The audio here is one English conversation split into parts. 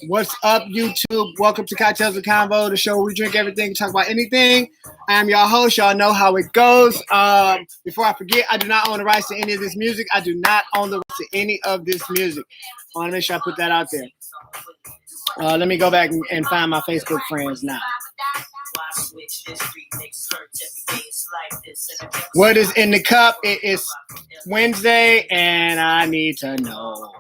What's up, YouTube? Welcome to Cocktails and Convo, the show where we drink everything, talk about anything. I am your host. Y'all know how it goes. Before I forget, I do not own the rights to any of this music. I do not own the rights to any of this music. I want to make sure I put that out there. Let me go back and find my Facebook friends now. What is in the cup? It is Wednesday, and I need to know.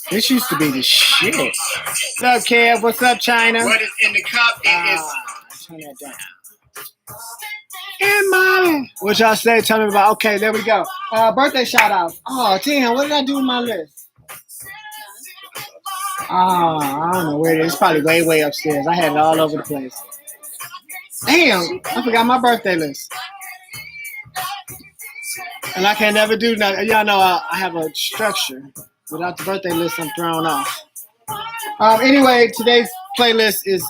This used to be the shit. What's up, Kev? What's up, China? What is in the cup? It is. Turn that down. And Molly. What y'all say? Tell me about. Okay, there we go. Birthday shout out. Oh, damn. What did I do with my list? I don't know where it is. It's probably way upstairs. I had it all over the place. Damn. I forgot my birthday list. And I can never do nothing. Y'all know I have a structure. Without the birthday list, I'm thrown off. Anyway, today's playlist is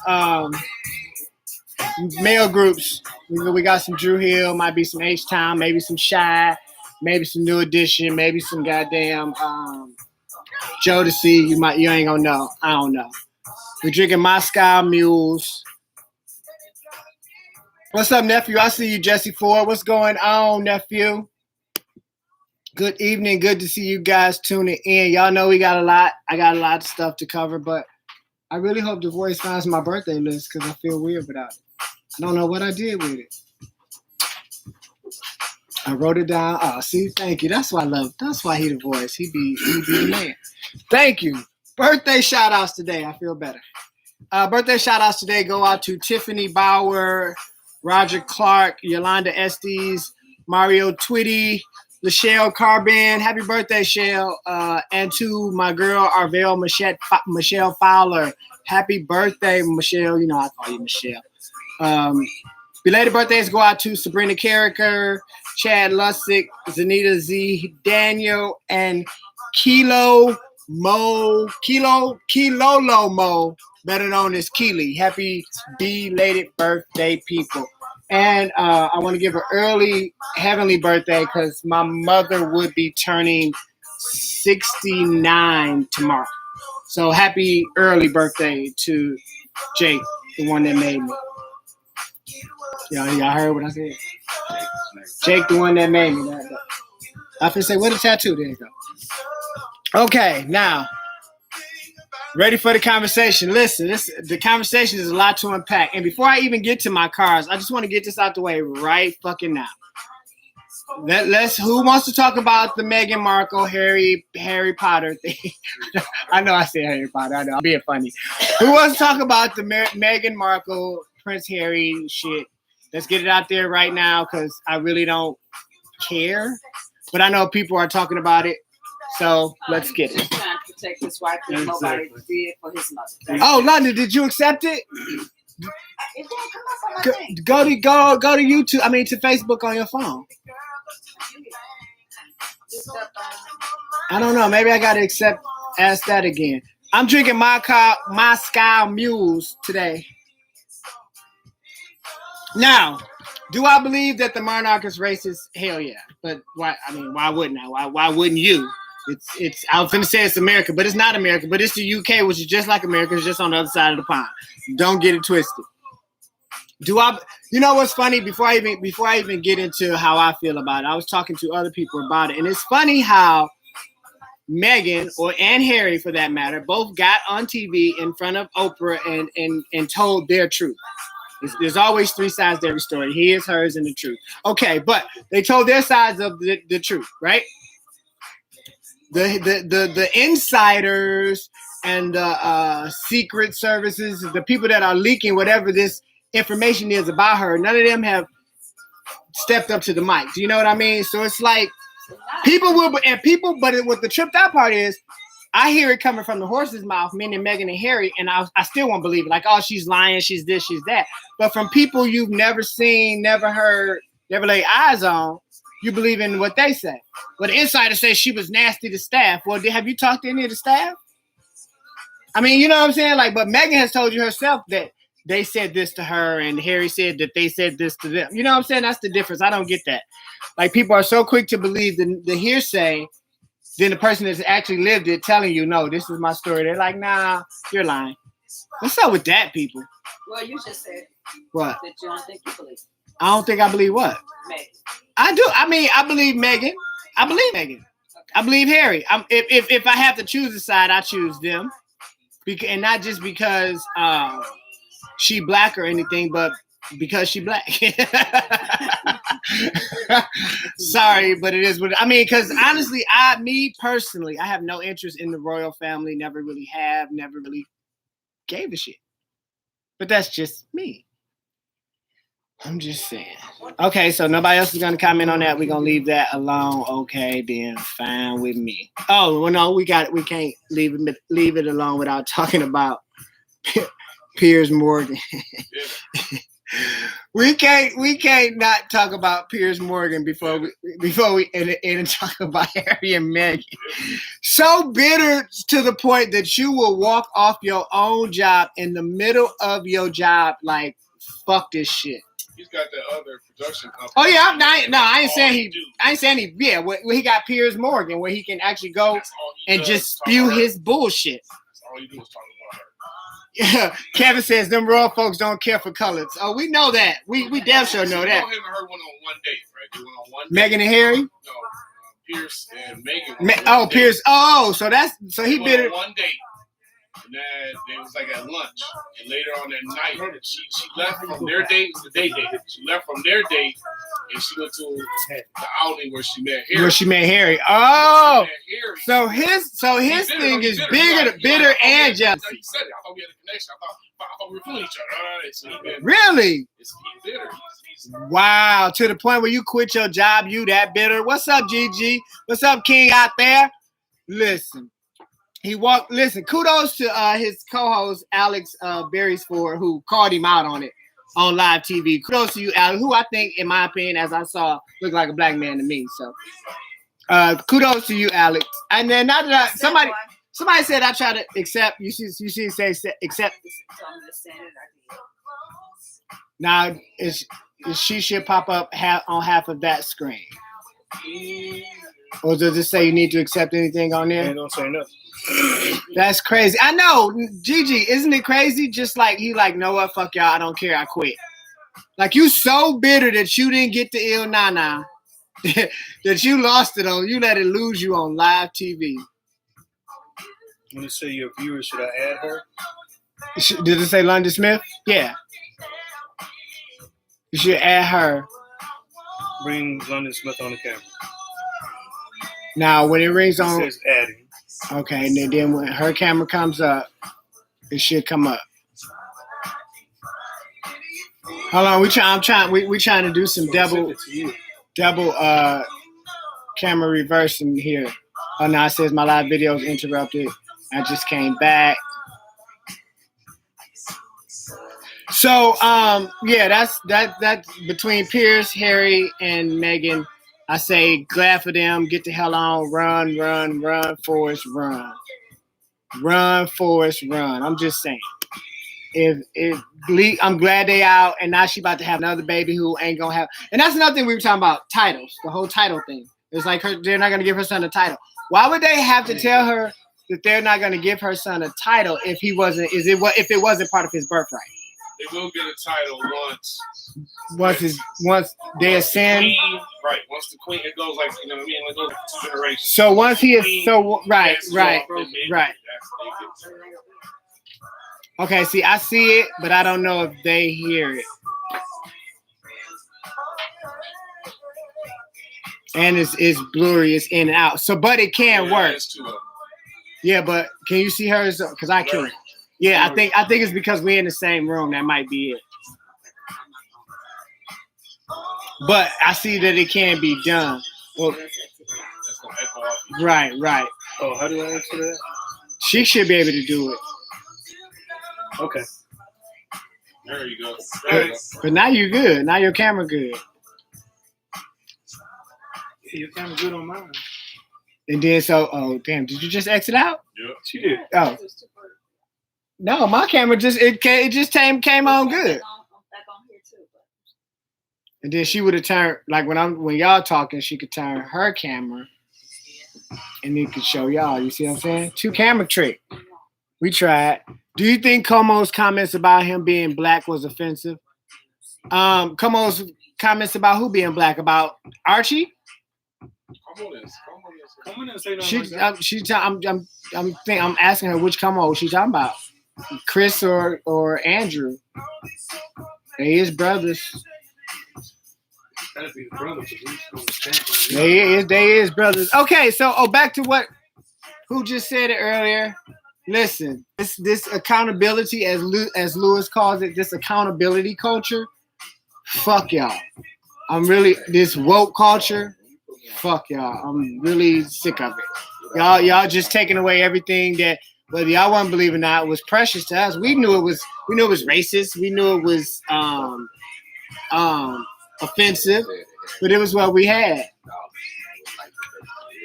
male groups. We got some Drew Hill, might be some H-Town, maybe some Shy, maybe some New Edition, maybe some goddamn Jodeci. You ain't gonna know. I don't know. We're drinking Moscow Mules. What's up, nephew? I see you, Jesse Ford. What's going on, nephew? Good evening. Good to see you guys tuning in. Y'all know we got a lot. I got a lot of stuff to cover, but I really hope the voice finds my birthday list because I feel weird without it. I don't know what I did with it. I wrote it down. Oh, see, thank you. That's why I love. That's why he the voice. He be the man. Thank you. Birthday shout outs today. I feel better. Birthday shout outs today go out to Tiffany Bauer, Roger Clark, Yolanda Estes, Mario Twitty, Lachelle Carbin, happy birthday, Shell. And to my girl, Arvell Michelle Fowler. Happy birthday, Michelle. You know I call you Michelle. Belated birthdays go out to Sabrina Carricker, Chad Lussick, Zanita Z, Daniel, and Kilolo Mo, better known as Keely. Happy belated birthday, people. And I want to give an early heavenly birthday because my mother would be turning 69 tomorrow. So happy early birthday to Jake, the one that made me. Y'all heard what I said? Jake, the one that made me. I finna say, what a tattoo. There you go. Okay, now. Ready for the conversation. Listen, the conversation is a lot to unpack. And before I even get to my cars, I just want to get this out the way right fucking now. Who wants to talk about the Meghan Markle, Harry Potter thing? I know I said Harry Potter. I know, I'm being funny. Who wants to talk about the Meghan Markle, Prince Harry shit? Let's get it out there right now because I really don't care. But I know people are talking about it. So let's get it. Protect his wife and nobody did for his mother. Oh, London, did you accept it? Go to YouTube. I mean, to Facebook on your phone. I don't know. Maybe I gotta ask that again. I'm drinking Moscow Mules today. Now, do I believe that the monarch is racist? Hell yeah. But why? I mean, why wouldn't I? Why wouldn't you? It's. I was gonna say it's America, but it's not America. But it's the UK, which is just like America. It's just on the other side of the pond. Don't get it twisted. Do I? You know what's funny? Before I even get into how I feel about it, I was talking to other people about it, and it's funny how Meghan and Harry, for that matter, both got on TV in front of Oprah and told their truth. There's always three sides to every story: his, hers, and the truth. Okay, but they told their sides of the truth, right? The insiders and the secret services, the people that are leaking whatever this information is about her, none of them have stepped up to the mic. Do you know what I mean? So it's like people, but what the tripped out part is, I hear it coming from the horse's mouth, meaning Meghan and Harry, and I still won't believe it. Like, oh, she's lying, she's this, she's that. But from people you've never seen, never heard, never laid eyes on, you believe in what they say. Well, the insider says she was nasty to staff. Well, have you talked to any of the staff? I mean, you know what I'm saying? Like, but Meghan has told you herself that they said this to her, and Harry said that they said this to them. You know what I'm saying? That's the difference. I don't get that. Like, people are so quick to believe the hearsay than the person that's actually lived it telling you, no, this is my story. They're like, nah, you're lying. What's up with that, people? Well, you just said What? that you don't think you believe I don't think I believe what? Megan. I do. I mean, I believe Megan. I believe Megan. I believe Harry. If I have to choose a side, I choose them. And not just because she black or anything, but because she black. Sorry, but it is what I mean. Because honestly, me personally, I have no interest in the royal family. Never really have. Never really gave a shit. But that's just me. I'm just saying. Okay, so nobody else is gonna comment on that. We're gonna leave that alone. Okay, then fine with me. Oh well, no, we can't leave it alone without talking about Piers Morgan. we can't not talk about Piers Morgan before we and talk about Harry and Meghan. So bitter to the point that you will walk off your own job in the middle of your job, like, fuck this shit. He's got that other production company. Oh yeah, I ain't saying he. Yeah, where he got Piers Morgan, where he can actually go and just spew his bullshit. That's all he do is talk about her. Yeah, Kevin says them royal folks don't care for colors. Oh, we know that. We damn sure know that. Him and her went on one date, right? They went on one date. Meghan and Harry. No, Pierce and Meghan. Pierce. Oh, so he went bitter. On one date. And then they was like at lunch, and later on that night, she left from their date. The day date. She left from their date, and she went to the outing where she met Harry. Oh, Harry. So his thing is bitter and jealous. He said it. I thought we had a connection. I thought we were fooling each other. So really? He's bitter. Wow, to the point where you quit your job, you that bitter. What's up, Gigi? What's up, King out there? Listen. Listen, kudos to his co-host Alex Beresford, who called him out on it on live TV. Kudos to you, Alex, who I think, in my opinion, as I saw, looked like a black man to me. So, kudos to you, Alex. And then now that somebody said I try to accept. You see, say accept. Now she should pop up on half of that screen. Or does it say you need to accept anything on there? Don't say no. That's crazy. I know, Gigi, isn't it crazy? Just like he like, know what, fuck y'all, I don't care, I quit. Like, you so bitter that you didn't get the Il Nana, that you lost it on, you let it lose you on live TV. When you say your viewers, should I add her? Did it say London Smith? Yeah. You should add her. Bring London Smith on the camera. Now, when it rings on, it says adding. Okay, and then when her camera comes up, it should come up. Hold on, we trying to do some double camera reversing here. Oh, now it says my live video is interrupted. I just came back. So, yeah, that's between Piers, Harry, and Meghan. I say, glad for them. Get the hell on. Run, Forrest, run. Run, Forrest, run. I'm just saying. I'm glad they out, and now she about to have another baby who ain't gonna have. And that's another thing we were talking about, titles. The whole title thing. It's like they're not gonna give her son a title. Why would they have to tell her that they're not gonna give her son a title if it wasn't part of his birthright? They will get a title once they ascend. Right. Once the queen, it goes like, you know what I mean? It goes like 2 generations. So once he is right. Okay, see, I see it, but I don't know if they hear it. And it's blurry, it's in and out. So, but it can work. Yeah, but can you see hers? Because I can't. Yeah, I think it's because we're in the same room. That might be it. But I see that it can be done. Well, right. Oh, how do I answer that? She should be able to do it. Okay. There you go. But now you're good. Now your camera good. Yeah, your camera good on mine. And then oh damn, did you just exit out? Yep. She did. Oh. No, my camera just came on good. I'm back on here too. And then she would have turned like when y'all talking, she could turn her camera and it could show y'all. You see what I'm saying? 2 camera trick. We tried. Do you think Como's comments about him being black was offensive? Como's comments about who being black? About Archie? Come on and say I'm asking her which Como she's talking about. Chris or Andrew. They is brothers. That'd be the brothers. They is brothers. Okay, so back to who just said it earlier. Listen, this accountability, as Lewis calls it, this accountability culture. Fuck y'all. This woke culture. Fuck y'all. I'm really sick of it. Y'all just taking away everything that, whether y'all want to believe or not, was precious to us. We knew it was racist. We knew it was offensive, but it was what we had.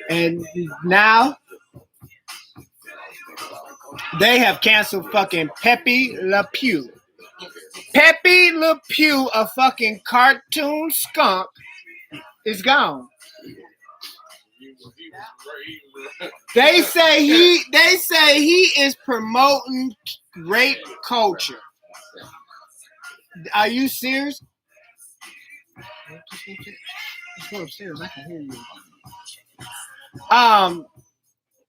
And now they have canceled fucking Pepe Le Pew. Pepe Le Pew, a fucking cartoon skunk, is gone. They say he is promoting rape culture. Are you serious? Let's go upstairs. I can hear you.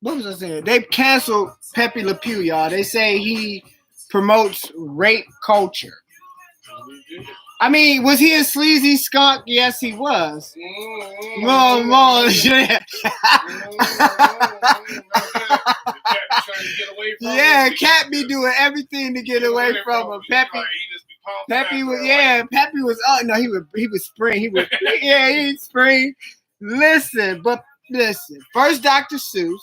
What was I saying? They canceled Pepe Le Pew, y'all. They say he promotes rape culture. I mean, was he a sleazy skunk? Yes, he was. Yeah, Cat be doing everything to get away from him. Pepe was. Oh no, he was spring. He spring. Listen. First, Dr. Seuss.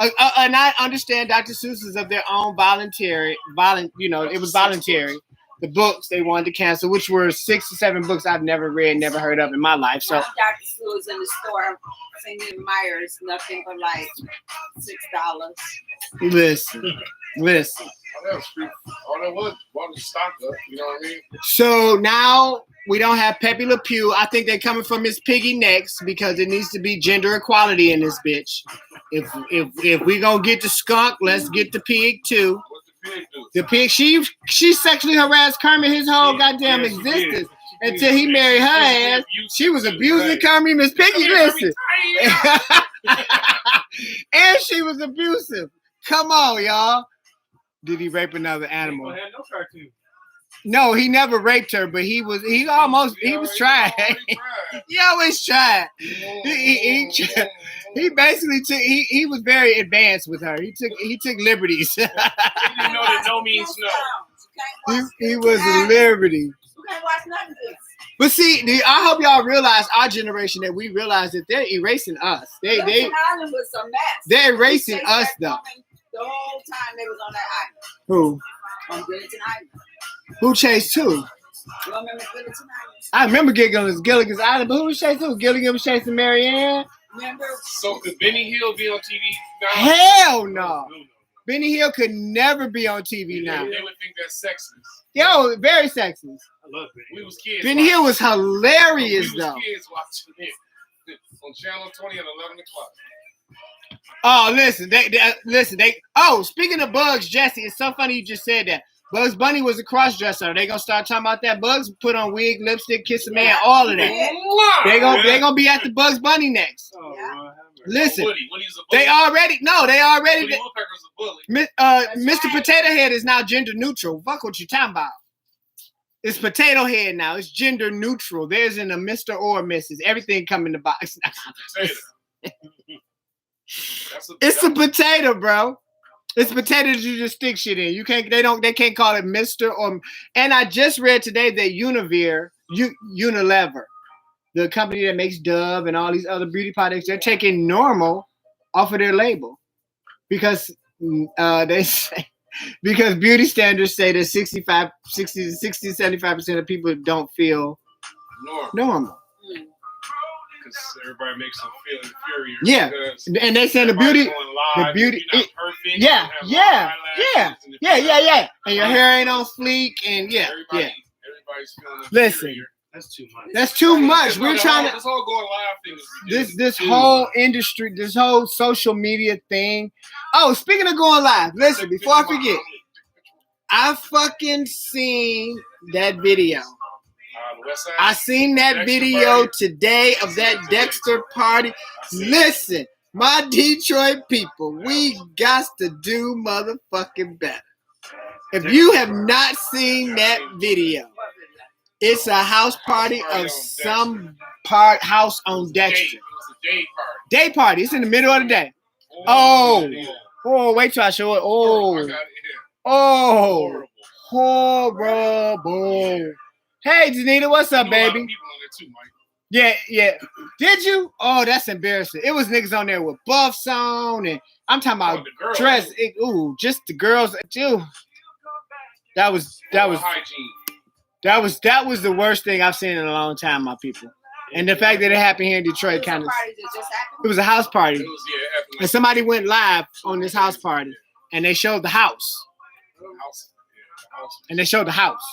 And I understand Dr. Seuss is of their own voluntary. It was voluntary. The books they wanted to cancel, which were 6 or 7 books I've never read, never heard of in my life. So Dr. Seuss in the store, singing Myers, nothing but like $6. Listen. All that was stock up, you know what I mean? So now we don't have Pepe Le Pew. I think they're coming for Miss Piggy next because it needs to be gender equality in this bitch. If we gonna get the skunk, let's get the pig too. The pig, she sexually harassed Kermit his whole goddamn existence until he married her ass. She was abusing Kermit, Miss Piggy. Listen, and she was abusive. Come on, y'all. Did he rape another animal? No, he never raped her, but he was trying. He always tried. He basically took. He was very advanced with her. He took liberties. You know that no means no. He was a liberty. You can't watch nothing. But see, I hope y'all realize, our generation, that we realize that they're erasing us. They Island was a mess. They're erasing us though. The whole time they was on that island. Who? On Gilligan Island. Who chased who? You remember Gilligan Island? I remember Gilligan's Island, but who was chasing who? Gilligan was chasing Marianne? Remember? So could Benny Hill be on TV now? Hell no. Benny Hill could never be on TV now. They would think that's sexist. Yo, very sexist. I love Benny. We was kids. Benny Hill was hilarious though. We was kids watching it on Channel 20 at 11 o'clock. Oh, listen, speaking of Bugs, Jesse, it's so funny you just said that. Bugs Bunny was a cross-dresser. Are they gonna start talking about that? Bugs put on wig, lipstick, kiss a man, all of that. They gonna be at the Bugs Bunny next. Yeah. Listen, Woody's a bully. they already. Woody Woodpecker's a bully. Mr. Potato Head is now gender neutral. Fuck what you talking about. It's Potato Head now. It's gender neutral. There isn't a Mr. or Mrs. Everything come in the box now. It's a potato, bro. It's potatoes you just stick shit in. They can't call it Mr. or. And I just read today that Unilever, the company that makes Dove and all these other beauty products, they're taking normal off of their label because because beauty standards say that 60 to 75% of people don't feel normal. Because everybody makes them feel inferior. Yeah, and they saying the beauty. live. The beauty, You're not perfect. yeah, You don't have yeah. And your hair ain't on fleek, and Everybody's feeling Listen. inferior. That's too much. That's too much. We're trying to this whole going live thing is this whole industry, this whole social media thing. Oh, speaking of going live, listen, before I forget, I fucking seen that video. I seen that video today of that Dexter party. Listen, my Detroit people, we got to do motherfucking better. If you have not seen that video, it's a house party of some house on Dexter. Day party. It's in the middle of the day. Oh, wait till I show it. Horrible. Hey, Janita, what's up, baby? Yeah. Did you? Oh, that's embarrassing. It was niggas on there with buffs on, and I'm talking about dress. Just the girls. Dude, that was the worst thing I've seen in a long time, my people. And the fact that it happened here in Detroit kind of. It was a house party. And somebody went live on this house party, and they showed the house. And they showed the house.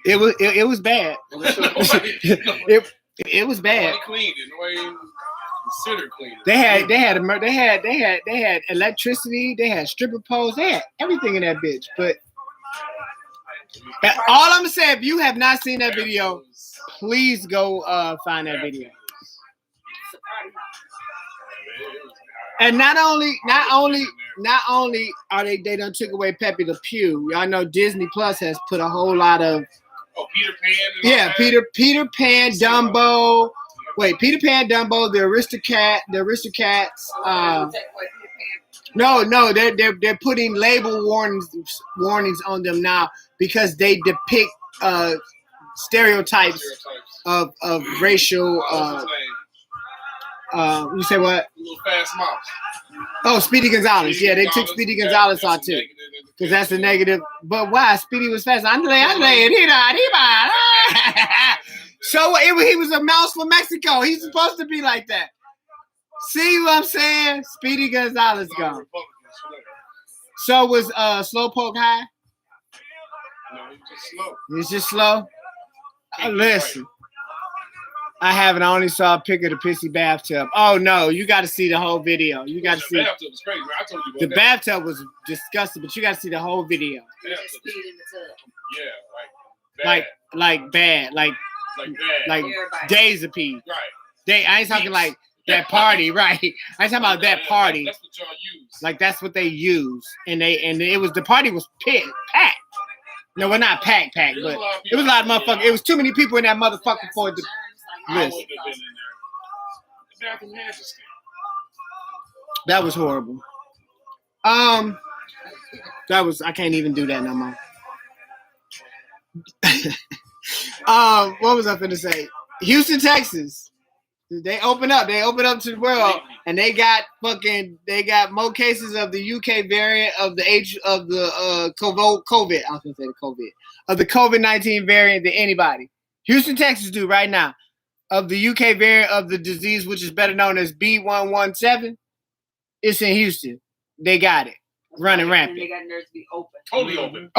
It was bad. It was bad. They had electricity. They had stripper poles. They had everything in that bitch. But all I'm saying, if you have not seen that video, please go find that video. And not only are they done took away Pepe Le Pew. Y'all know Disney Plus has put a whole lot of Peter Pan. Peter Pan, Dumbo. Wait, Peter Pan, Dumbo, the Aristocats. No, they're putting label warnings on them now because they depict stereotypes of racial. You say what? Little Fast Mouse. Oh, Speedy Gonzalez. Yeah, they took Speedy Gonzalez out too. Because that's the negative. But why? Speedy was fast. So he was a mouse from Mexico. He's supposed to be like that. See what I'm saying? Speedy Gonzalez gone. So was Slowpoke high? No, he's just slow. He's just slow? Listen. I haven't. I only saw a pic of the pissy bathtub. Oh no, you got to see the whole video. You got to see. The bathtub was crazy. I told you about the bathtub was disgusting, but you got to see the whole video. Yeah, like bad. Like days of pee. Right. I ain't talking like that party, right? I ain't talking about that party. That's what y'all use. Like that's what they use, and it was the party was packed. No, we're not packed, but it was a lot of motherfuckers. It was too many people in that motherfucker for the. Listen. That was horrible. I can't even do that no more. What was I finna say? Houston, Texas. They open up to the world, and they got more cases of the UK variant of the COVID. I was gonna say the COVID of the COVID-19 variant than anybody. Houston, Texas do right now. Of the UK variant of the disease, which is better known as B117, it's in Houston. They got it running rampant. They got nerves to be open. Totally open.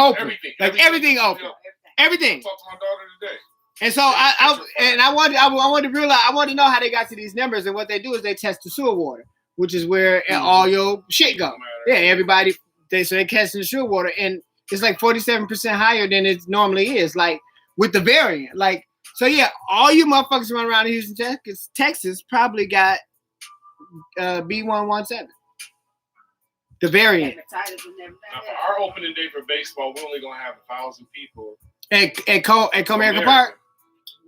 Everything open. Everything. I talked to my daughter today. And so I wanted to realize, I wanted to know how they got to these numbers, and what they do is they test the sewer water, which is where all your shit go. Yeah, everybody they test the sewer water, and it's like 47% higher than it normally is, like with the variant, like. So yeah, all you motherfuckers running around in Houston, Texas probably got B117. The variant. Now for our opening day for baseball, we're only gonna have 1,000 people. At Comerica Park?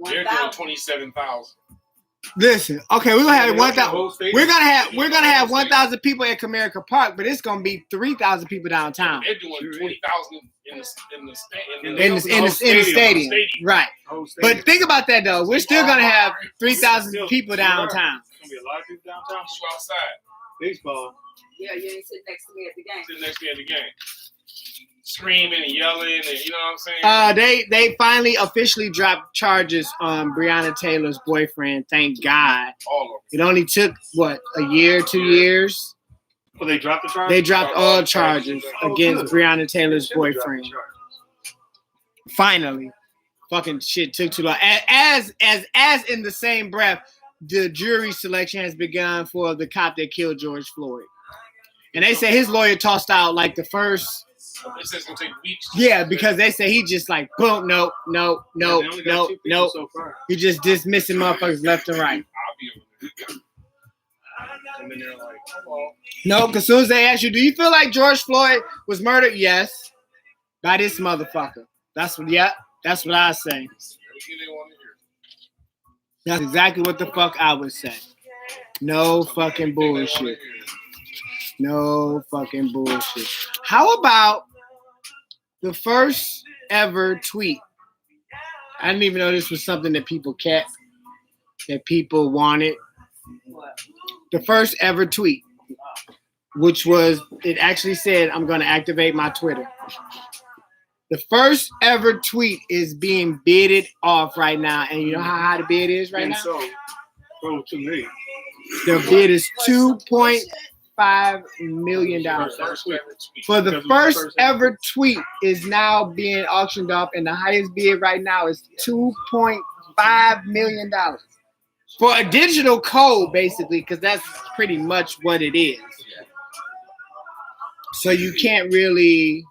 They're doing 27,000. Listen, okay, we're gonna have 1,000. We're gonna have 1,000 people at Comerica Park, but it's gonna be 3,000 people downtown. They're doing 20,000 in the stadium, right? But think about that though. We're still gonna have 3,000 people downtown. There's gonna be a lot of people downtown. Go outside. Baseball. Yeah, you ain't sitting next to me at the game. Sit next to me at the game. screaming and yelling, and you know what I'm saying? They finally officially dropped charges on Breonna Taylor's boyfriend. Thank God. All of them. It only took what, a year, 2 years. Well, they dropped the charges. They dropped all charges against Breonna Taylor's boyfriend. Finally, fucking shit took too long. As in the same breath, the jury selection has begun for the cop that killed George Floyd, and they say his lawyer tossed out like the first. It says it's gonna take weeks. Yeah, because they say he just like boom, no. So far. He just dismissing motherfuckers left and right. I'll be over there. And then they're like, oh, No, because as soon as they ask you, do you feel like George Floyd was murdered? Yes, by this motherfucker. That's what I say. everything they want to hear. That's exactly what the fuck I would say. No fucking bullshit. No fucking bullshit. How about the first ever tweet? I didn't even know this was something that people kept, that people wanted. What? The first ever tweet, which was, it actually said, I'm going to activate my Twitter. The first ever tweet is being bidded off right now. And you know how high the bid is right now? So, bro, to me. The bid is $2.5 million. For the first ever tweet is now being auctioned off, and the highest bid right now is $2.5 million. For a digital code, basically, because that's pretty much what it is. So you can't really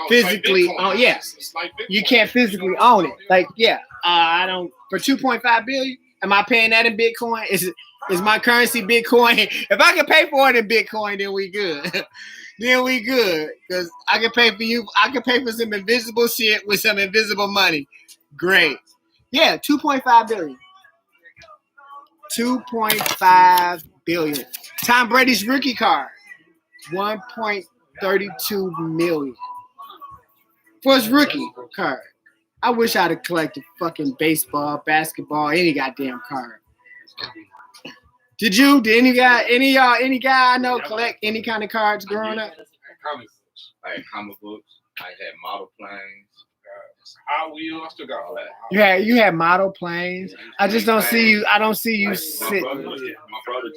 physically own, yes. You can't physically own it. Like, yeah, I don't, for 2.5 billion, am I paying that in Bitcoin? Is my currency Bitcoin? If I can pay for it in Bitcoin, then we good. Then we good. Because I can pay for you, I can pay for some invisible shit with some invisible money. Great. Yeah, 2.5 billion. 2.5 billion. Tom Brady's rookie card, 1.32 million for his rookie card. I wish I'd have collected fucking baseball, basketball, any goddamn card. Did you? Did any guy I know collect any kind of cards growing up? I had comic books. I had model planes. Hot Wheels. I still got all that. You had model planes. I just don't see you. I don't see you sitting. My brother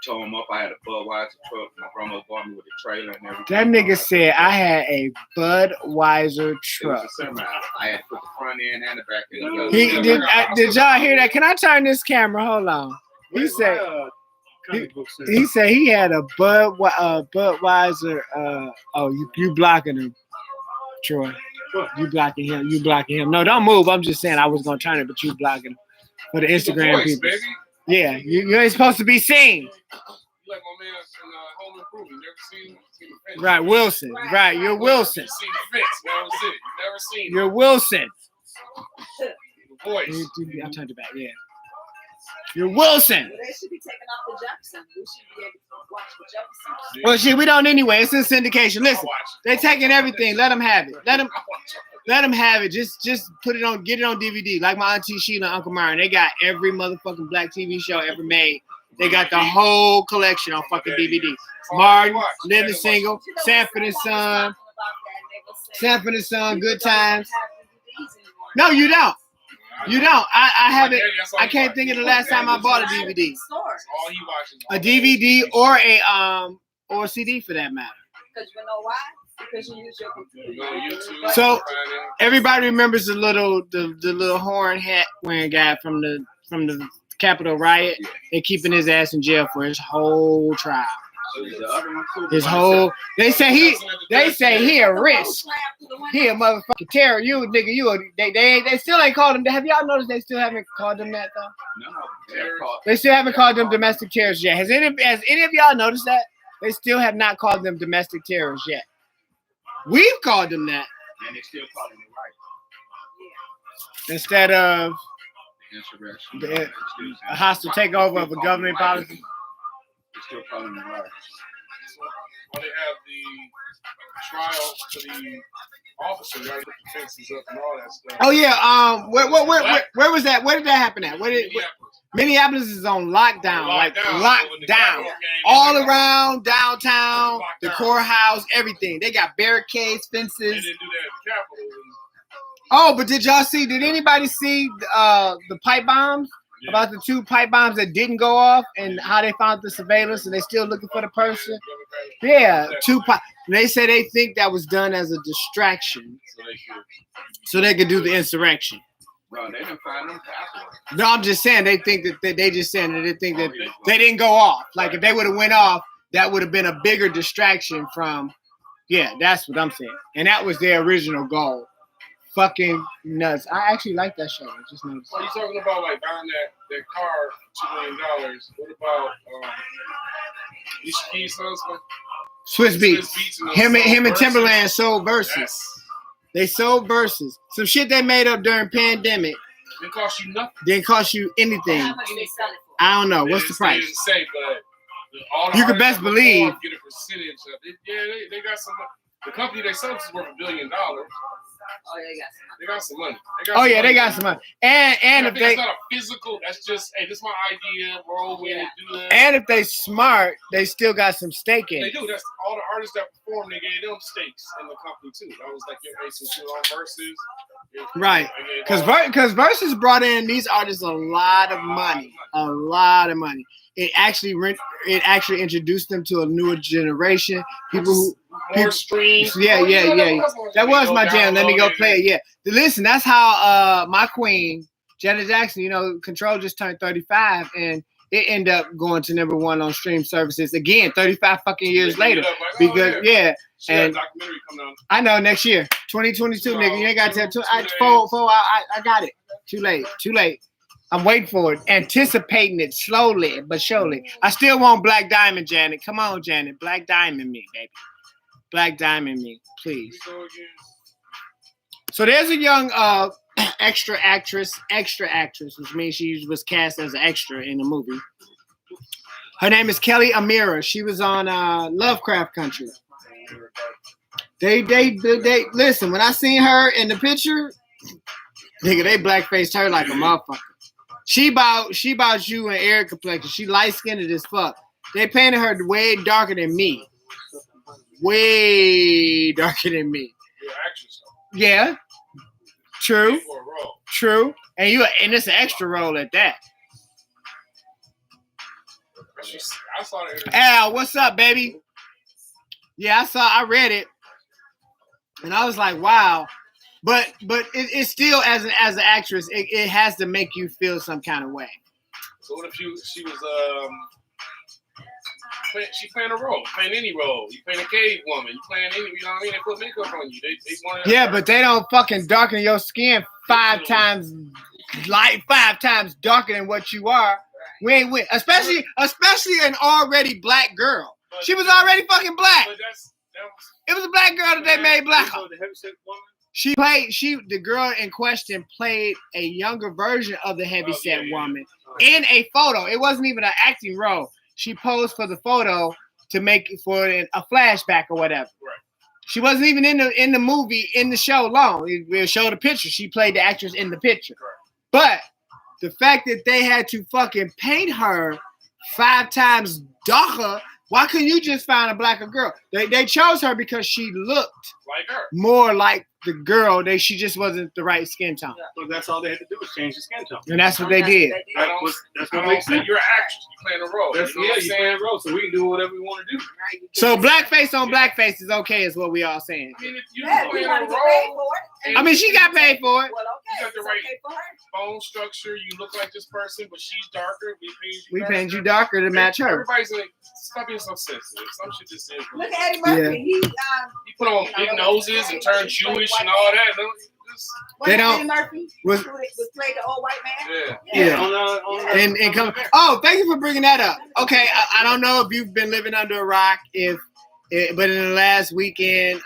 tore him up. I had a Budweiser truck. My grandma bought me with a trailer and everything. That nigga said I had a Budweiser truck. It was a semi. I had to put the front end and the back end. Did y'all hear that? Can I turn this camera? Hold on. He said he had a Budweiser. You blocking him, Troy. You blocking him. You blocking him. No, don't move. I'm just saying I was gonna turn it, but you blocking him for the Instagram people. Baby. Yeah, you ain't supposed to be seen. You like my man in Home Improvement. Never seen the fence. Right, Wilson. Right, you're Wilson. You seen the fence. That was it. You never seen You're Wilson. the voice. I turned it back. Yeah. You're Wilson. Well, they should be taking off the Jefferson. We should be able to watch the Jefferson. Well, shit, we don't anyway. It's in syndication. Listen, they taking everything. Let them have it. Let them have it. Just put it on. Get it on DVD. Like my auntie Sheila and Uncle Myron. They got every motherfucking black TV show ever made. They got the whole collection on fucking DVD. Martin, Living Single, Sanford and Son, Sanford and Son, Good Times. No, you don't. You don't. I haven't. I can't think of the last time I bought a DVD. All he watches. A DVD or a CD for that matter. Because you know why? Because you use your computer. You go on YouTube. So everybody remembers the little horn hat wearing guy from the Capitol riot. They're keeping his ass in jail for his whole trial. His whole. They say he a risk. He a motherfucking terror. You nigga. They still ain't called him. Have y'all noticed they still haven't called them that though? No. They still haven't called them domestic terrorists yet. Has any of y'all noticed that? They still have not called them domestic terrorists yet. We've called them that. And they still calling it right. Instead of Insurrection. a hostile takeover of a government policy. They're still calling it right. when they have the trial for the officer, you gotta put the fences up and all that stuff. Oh yeah. Where was that? Where did that happen at? Minneapolis is on lockdown. Like lockdown. All around downtown, the courthouse, everything. They got barricades, They fences. didn't do that at the Capitol. Oh, but did y'all see? Did anybody see the pipe bombs? Yeah. About the 2 pipe bombs that didn't go off and how they found the surveillance and they still looking for the person? Yeah, 2 pipe. They say they think that was done as a distraction so they could do the insurrection. Bro, they didn't find them passwords. No, I'm just saying they think that they just saying that they think that they didn't go off. Like if they would have went off, that would have been a bigger distraction from. Yeah, that's what I'm saying, and that was their original goal. Fucking nuts. I actually like that show. I just noticed. Well, you talking about like buying that car $2 million? What about Alicia Keys' husband? Swiss Beats. Him and Versus? Timberland sold Versus. Yes. They sold Versus. Some shit they made up during pandemic. It cost you nothing. Didn't cost you anything. How much they sell it for? I don't know. What's the They price? didn't say, but all the You can artists best that believe. perform get a percentage of it. Yeah, they got some. The company they sold is worth $1 billion. Oh, they got some. They got some money. Oh yeah, they got some money. And And if if they that's not a physical, that's just hey, this is my idea. Roll with it, do that. and if they smart, they still got some stake in They it. do. That's all the artists that perform. They gave them stakes in the company too. That was like your basis, your own verses. Right. Because Versus brought in these artists a lot of money. A lot of money. It actually introduced them to a newer generation. People who more streams. Yeah. That was my jam. Let me go play it. Yeah. Listen, that's how my queen, Janet Jackson, Control just turned 35 and it ended up going to #1 on stream services again 35 fucking years later. Because She had a and documentary coming out. I know next year, 2022, nigga. You ain't got to tell I got it. Too late. I'm waiting for it, anticipating it slowly but surely. I still want Black Diamond, Janet. Come on, Janet. Black Diamond me, baby. Black Diamond me, please. So there's a young extra actress, which means she was cast as an extra in the movie. Her name is Kelly Amira. She was on Lovecraft Country. They listen, when I seen her in the picture, nigga, they blackfaced her like a motherfucker. She about you and Eric complexion. She light-skinned as fuck. They painted her way darker than me. Way darker than me. Yeah. True. And it's an extra role at that. Al, what's up, baby? Yeah, I read it. And I was like, wow. But it's still as an actress, it has to make you feel some kind of way. So what if she was she playing a role, playing any role. You playing a cave woman, you playing any, you know what I mean? They put makeup on you. They want Yeah, but they don't fucking darken your skin 5 times darker than what you are. We ain't with, especially an already black girl. She was already fucking black. It was a black girl that they made black. The girl in question played a younger version of the heavyset woman in a photo. It wasn't even an acting role. She posed for the photo to make it for a flashback or whatever. Right. She wasn't even in the movie, in the show long. It showed a picture. She played the actress in the picture. But the fact that they had to fucking paint her 5 times darker, why couldn't you just find a blacker girl? They chose her because she looked like her, more like the girl. She just wasn't the right skin tone. So that's all they had to do was change the skin tone. And that's what they did. That's what makes sense. You're an actress. You playing a role. You're playing a role, so we can do whatever we want to do. So blackface on blackface is okay, is what we all saying. I mean, if you playing a role, I mean, she got paid for it. Well, okay. You got the right bone structure. You look like this person, but she's darker. We paint you darker to match her. Everybody's like, stop being so sensitive. Some shit just is. Look at Eddie Murphy. Yeah. He put on big noses and turned Jewish and all that. They don't. Eddie Murphy was played the old white man. Yeah. And come. Oh, thank you for bringing that up. Okay, I don't know if you've been living under a rock, but in the last weekend,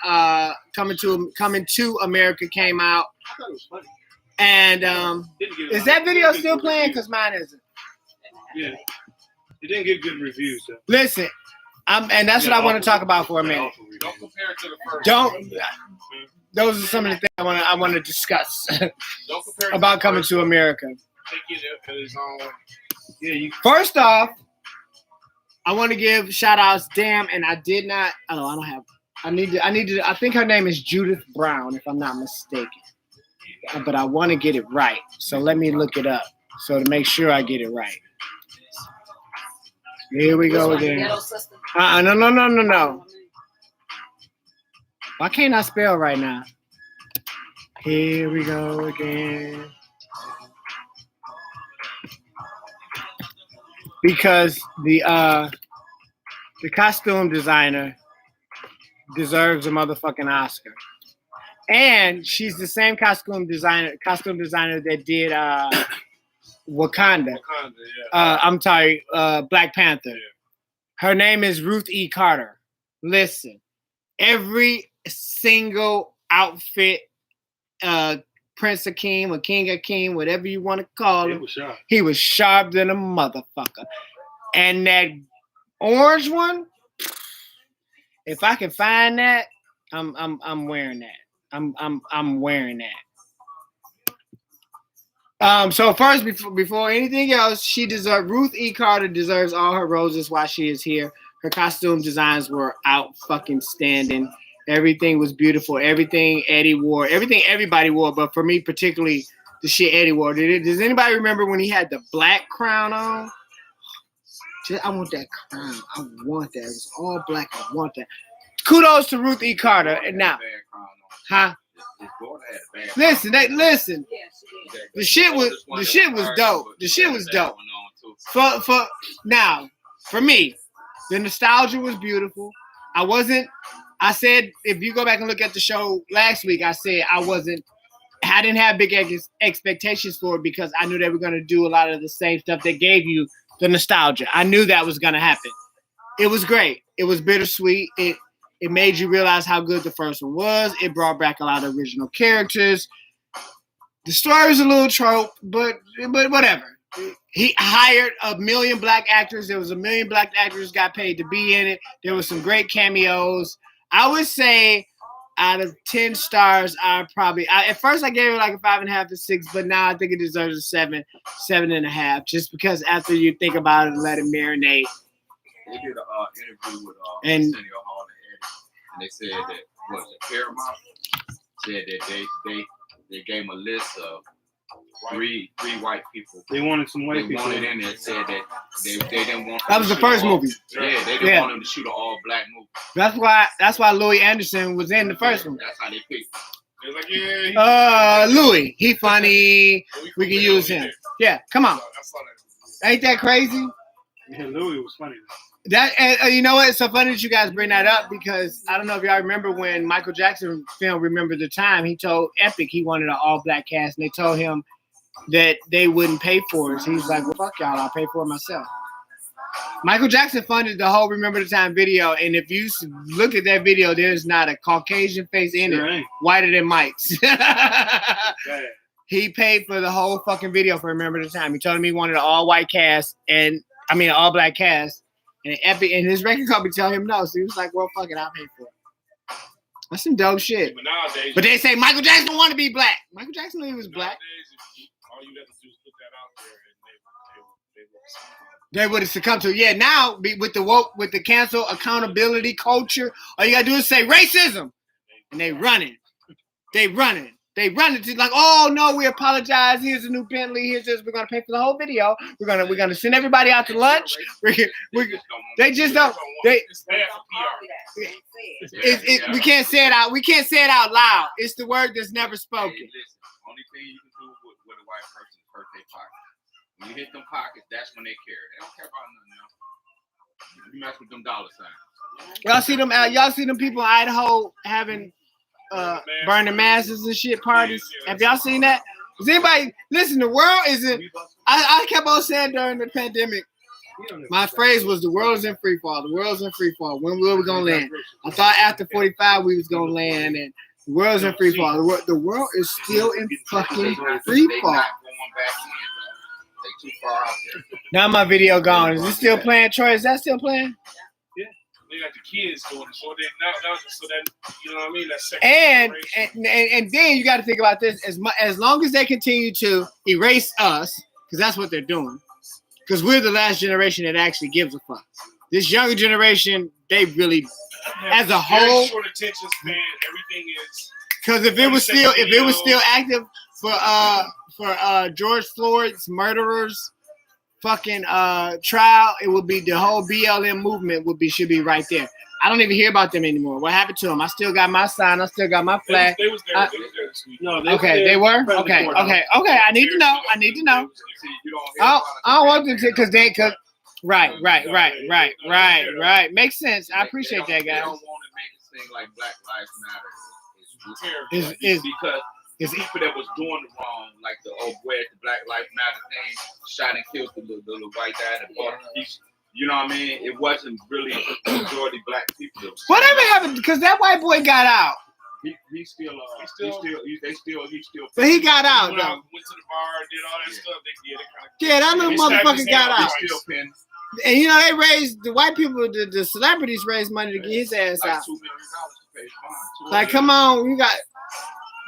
Coming to America came out. I thought it was funny. And is that video still playing? Because mine isn't. Yeah. It didn't get good reviews, though. Listen, And that's what I want to talk about for a minute. Don't compare it to the first. Don't. Those are some of the things I want to discuss Don't compare it about to coming to America. Take it at his own. Yeah, you. First off, I want to give shout outs. Damn, and I did not. I don't have. I need to. I think her name is Judith Brown, if I'm not mistaken. But I want to get it right. So let me look it up. So to make sure I get it right. Here we go again. No. Why can't I spell right now? Here we go again. Because the costume designer deserves a motherfucking Oscar. And she's the same costume designer that did Wakanda. I'm sorry, Black Panther. Yeah. Her name is Ruth E. Carter. Listen, every single outfit, Prince Akeem or King Akeem, whatever you want to call him, he was sharp than a motherfucker. And that orange one, if I can find that, I'm wearing that. I'm wearing that. So first, before anything else, Ruth E. Carter deserves all her roses while she is here. Her costume designs were out fucking standing. Everything was beautiful. Everything Eddie wore, everything everybody wore, but for me particularly, the shit Eddie wore. Does anybody remember when he had the black crown on? I want that crown. I want that. It was all black. I want that. Kudos to Ruth E. Carter. And now, huh? Listen. The shit was dope. The shit was dope. For me, the nostalgia was beautiful. I said, if you go back and look at the show last week, I said I didn't have big expectations for it because I knew they were going to do a lot of the same stuff that gave you the nostalgia. I knew that was going to happen. It was great. It was bittersweet. It made you realize how good the first one was. It brought back a lot of original characters. The story was a little trope, but whatever. He hired 1 million black actors. There was 1 million black actors got paid to be in it. There was some great cameos. I would say out of 10 stars, at first I gave it like a 5.5 to 6, but now I think it deserves a 7.5, just because after you think about it and let it marinate. They did an interview with Arsenio Hall and they said that Paramount said that they gave them a list of three white people. They wanted some white people. They wanted in there. Said that they didn't want. That was the first movie. Yeah, they didn't want them to shoot an all black movie. That's why Louis Anderson was in the first one. That's how they picked. They're like, yeah. Louis, he funny. We can use him. Yeah, come on. Ain't that crazy? Yeah, Louis was funny. You know what? It's so funny that you guys bring that up because I don't know if y'all remember when Michael Jackson film Remember the Time, he told Epic he wanted an all-black cast, and they told him that they wouldn't pay for it. So he's like, well, fuck y'all, I'll pay for it myself. Michael Jackson funded the whole Remember the Time video, and if you look at that video, there's not a Caucasian face in it, whiter than Mike's. He paid for the whole fucking video for Remember the Time. He told him he wanted an all-white cast, an all-black cast. And Epic and his record company tell him no. So he was like, well, fuck it, I'll pay for it. That's some dope shit. But they say Michael Jackson want to be black. Michael Jackson knew he was black. All you have to do is put that out there and they would have succumbed to it. Yeah, now with the cancel accountability culture, all you gotta do is say racism. And they running. They run it to like, oh no, we apologize. Here's a new Bentley. Here's this. We're gonna pay for the whole video. We're gonna send everybody out to lunch. They just don't. We can't say it out. We can't say it out loud. It's the word that's never spoken. Hey, listen, only thing you can do with a white person is hurt their pockets. When you hit them pockets, that's when they care. They don't care about nothing else. You mess with them dollar signs. Y'all see them people in Idaho having burning masses and shit parties. Have y'all seen that? Does anybody listen? The world isn't. I kept on saying during the pandemic. My phrase was the world is in free fall. The world's in free fall. When were we gonna land? I thought after 45 we was gonna land, and the world's in free fall. The world is still in fucking free fall. They too far out there. Now my video gone. Is it still playing, Troy? Is that still playing? Yeah. They got the kids doing it, so they now so that you know what I mean. That's second and then you got to think about this as long as they continue to erase us, because that's what they're doing. Because we're the last generation that actually gives a fuck. This younger generation, they really, as a whole, short attention span. Everything is. Because if it was still active for George Floyd's murderers fucking trial, it would be the whole BLM movement should be right there. I don't even hear about them anymore. What happened to them? I still got my sign. I still got my flag. They was there this week. No, They were? Okay. I need to know. I don't want them to, because right. Makes sense. I appreciate that, guys. They don't want to make it seem like Black Lives Matter is because the people that was doing the wrong, like the Black Lives Matter thing, shot and killed the little white guy in the park. You know what I mean? It wasn't really the majority black people. Whatever happened? Because that white boy got out. He still. But he got out, Went though. to the bar, did all that stuff. That little motherfucker got out. Still pinned. And you know, they raised the white people, the celebrities raised money to get his ass Like out. $2 million to pay his bond. Like, come on, you got.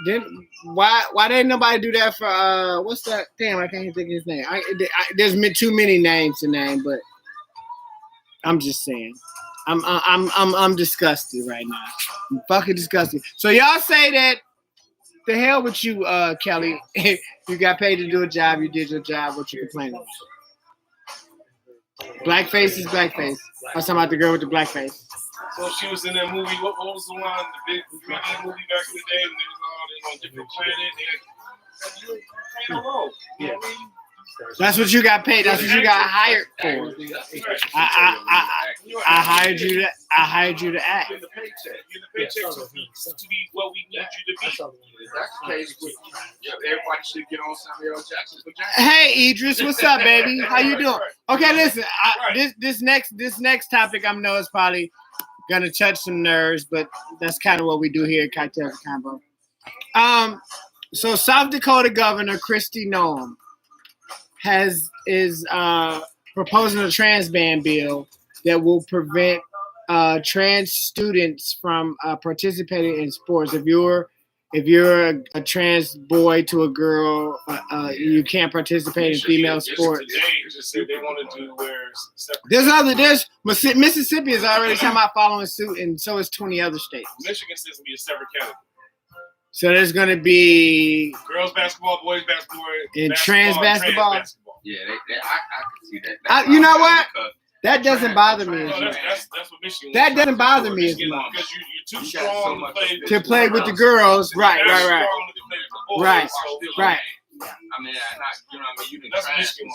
Then why didn't nobody do that for what's that? Damn, I can't even think of his name. There's too many names to name, but I'm just saying. I'm disgusted right now. I'm fucking disgusted. So y'all say that the hell with you, Kelly. You got paid to do a job, you did your job, what you complaining about? Blackface is blackface. I was talking about the girl with the blackface. So she was in that movie. What was the one? The big 3D movie back in the day when they was all on a different planet. They had a role. You know what I mean? That's what you got paid. That's what you got hired for. I hired you to. I hired you to act. Get the paycheck to be what we need you to be. That's the case. Everybody should get on Samuel Jackson for Jackson. Hey Idris, what's up, baby? How you doing? Okay, listen. This next topic I know is probably gonna touch some nerves, but that's kind of what we do here at Cocktail Combo. So South Dakota Governor Kristi Noem is proposing a trans ban bill that will prevent trans students from participating in sports. If you're a trans boy to a girl, you can't participate in female sports. Today, just said they want to wear separate. There's Mississippi is already talking about following suit, and so is 20 other states. Michigan says to be a separate category. So there's going to be girls basketball, boys basketball, and trans basketball. Yeah, I can see that. You know what? That doesn't bother me. That's what Michigan. That doesn't bother me as much. Because you're too strong to play with the girls. Right. I mean, you know what I mean? You can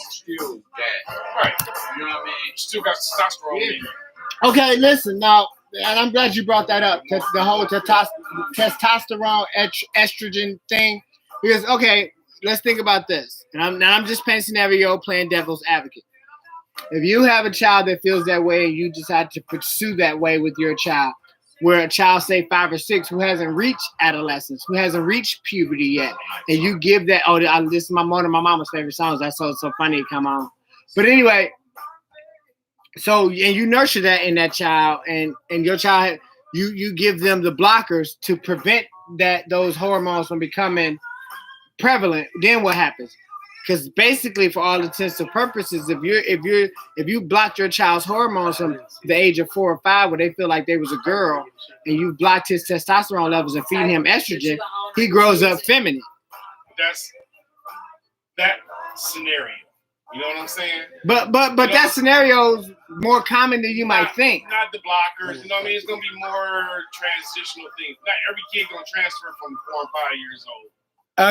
still that. Right. You know what I mean? Still got testosterone in you. Okay, listen now, and I'm glad you brought that up. The whole testosterone, estrogen thing. Because, okay, let's think about this. And I'm just painting scenario, playing devil's advocate. If you have a child that feels that way and you decide to pursue that way with your child, where a child, say 5 or 6, who hasn't reached adolescence, who hasn't reached puberty yet, and you give that, this is one of my mama's favorite songs. That's so funny to come on. But anyway, so, and you nurture that in that child, and your child, you give them the blockers to prevent those hormones from becoming prevalent. Then what happens? Because basically, for all intents and purposes, if you blocked your child's hormones from the age of 4 or 5, where they feel like they was a girl, and you blocked his testosterone levels and feed him estrogen, he grows up feminine. That's that scenario. You know what I'm saying? But that scenario is more common than you might think. Not the blockers. You know what I mean? It's gonna be more transitional things. Not every kid gonna transfer from 4 or 5 years old.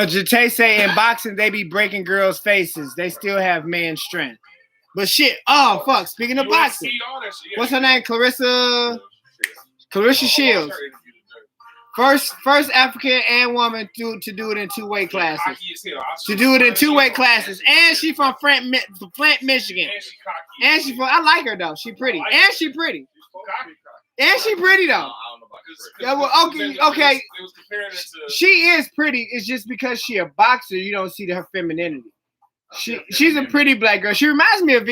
Jate say in boxing they be breaking girls' faces. They still have man strength. But shit, oh fuck. Speaking of boxing, what's her name? Clarissa Shields. First African and woman to do it in 2-weight classes. To do it in 2-weight classes. And she from Flint, Michigan. And she from, I like her though. She pretty. And she pretty. And she pretty though. Yeah, well, okay. She is pretty. It's just because she a boxer, you don't see her femininity. She's a pretty black girl. She reminds me of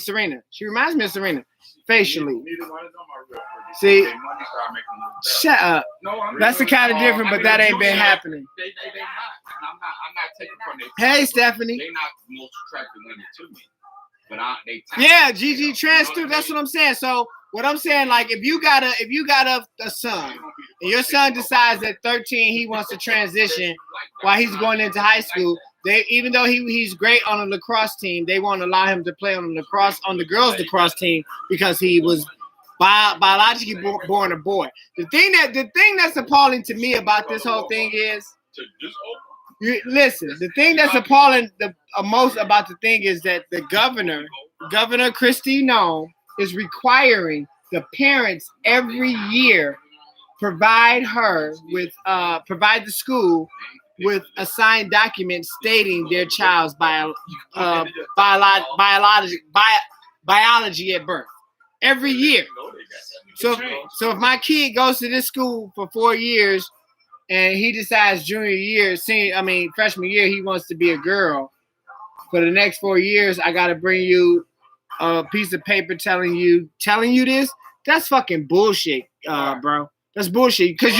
Serena. She reminds me of Serena. facially. Neither one of them are real pretty. See? They money start making them look better. Shut up. No, I'm That's the kind of different, but that ain't been not. happening. They not. And I'm not taking from their Hey, Stephanie. They not the most attractive women to me. But they Yeah, Gigi trans too. That's what I'm saying. So what I'm saying, like, if you got a son, and your son decides at 13 he wants to transition while he's going into high school, even though he's great on a lacrosse team, they won't allow him to play on the girls lacrosse team because he was biologically born a boy. The thing that's appalling to me about this whole thing is, listen, the thing that's appalling the most about the thing is that the Governor Kristi Noem, is requiring the parents every year provide the school with a signed document stating their child's biology at birth every year. So if my kid goes to this school for 4 years and he decides freshman year he wants to be a girl, for the next 4 years I gotta bring you a piece of paper telling you this. That's fucking bullshit, bro. That's bullshit. Because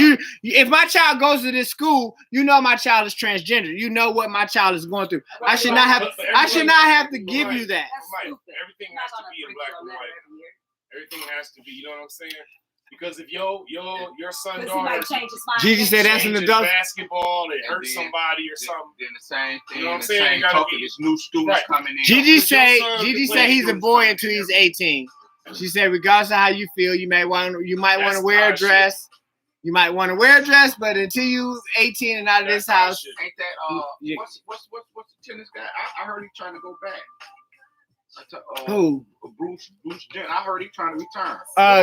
if my child goes to this school, you know my child is transgender. You know what my child is going through. I should not have to give you that. Everything has to be in black and white. Everything has to be. You know what I'm saying? Because if your son daughter Gigi said that's an adult basketball, they hurt somebody or something. Then the same thing. You know what I'm the saying? same token, there's new students coming in. Gigi say he's a boy until he's 18. She said, regardless of how you feel, you might want to wear a dress. You might want to wear a dress, but until you 18 and out of this house. Ain't that what's the tennis guy? I heard he's trying to go back. Who? Bruce Jenner. I heard he's trying to return.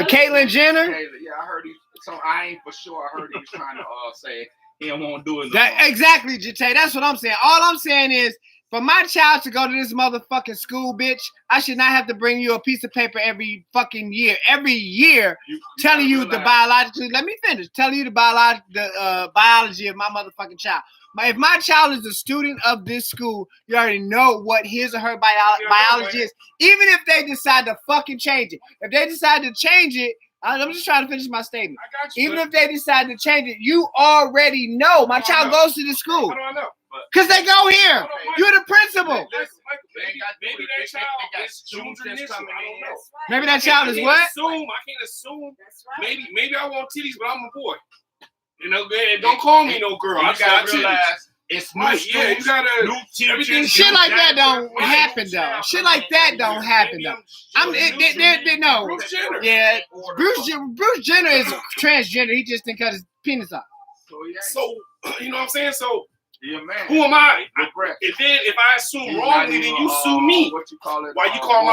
Caitlyn Jenner? Yeah, I heard so I ain't for sure. I heard he was trying to say he don't want to do it. Exactly, Jate. That's what I'm saying. All I'm saying is, for my child to go to this motherfucking school, bitch, I should not have to bring you a piece of paper every fucking year. Every year, telling you the biology. Let me finish. Telling you the biology of my motherfucking child. If my child is a student of this school, you already know what his or her biology is. Even if they decide to fucking change it. If they decide to change it, I'm just trying to finish my statement. Even if they decide to change it, you already know. My child goes to the school. How do I know? Because they go here. You're the principal. Maybe that child is children this. I don't know. Maybe that child is what? I can't assume. Maybe I want titties, but I'm a boy. You know, don't call me no girl. I got titties. It's new you gotta new teachers. Shit like that don't happen though. Shit like that don't happen though. No. Bruce Jenner. Yeah, Bruce Jenner is transgender. He just didn't cut his penis off. So you know what I'm saying? So yeah, man. who am I? And then if I assume wrongly, then you sue me. What you call it? Why you call